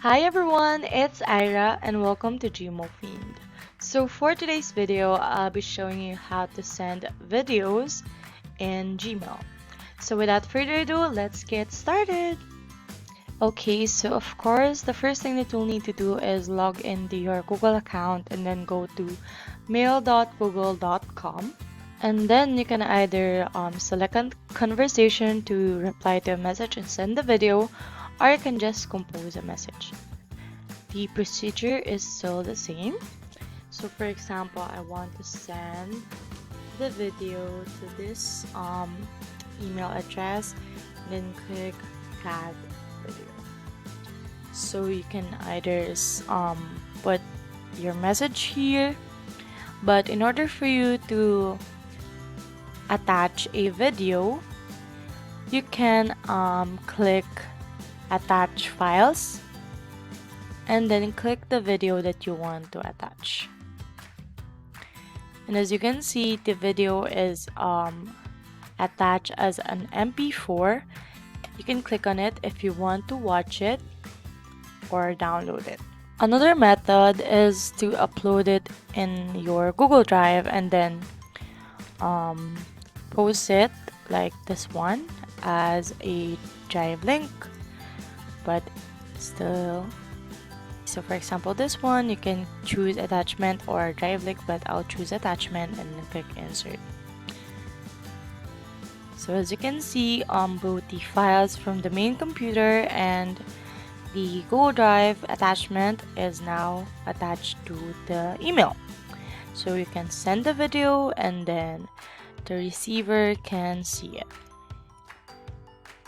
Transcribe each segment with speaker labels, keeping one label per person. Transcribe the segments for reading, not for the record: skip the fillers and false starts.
Speaker 1: Hi everyone, it's Ira and welcome to gmailfiend. So for today's video, I'll be showing you how to send videos in Gmail. So without further ado, let's get started. Okay, so of course, the first thing that you'll need to do is log into your Google account and then go to mail.google.com. And then you can either select a conversation to reply to a message and send the video, or you can just compose a message. The procedure is still the same. So for example, I want to send the video to this email address, then click add video. So you can either put your message here, but in order for you to attach a video, you can click attach files and then click the video that you want to attach. And as you can see, the video is attached as an MP4. You can click on it if you want to watch it or download it. Another method is to upload it in your Google Drive and then post it like this one as a drive link, but still. So for example, this one you can choose attachment or drive link, but I'll choose attachment and then click insert. So as you can see, both the files from the main computer and the Google Drive attachment is now attached to the email. So you can send the video and then the receiver can see it.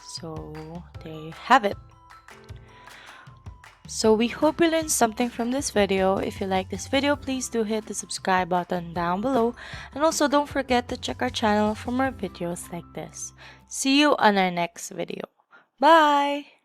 Speaker 1: So there you have it. So we hope you learned something from this video. If you like this video, please do hit the subscribe button down below, and also don't forget to check our channel for more videos like this. See you on our next video. Bye!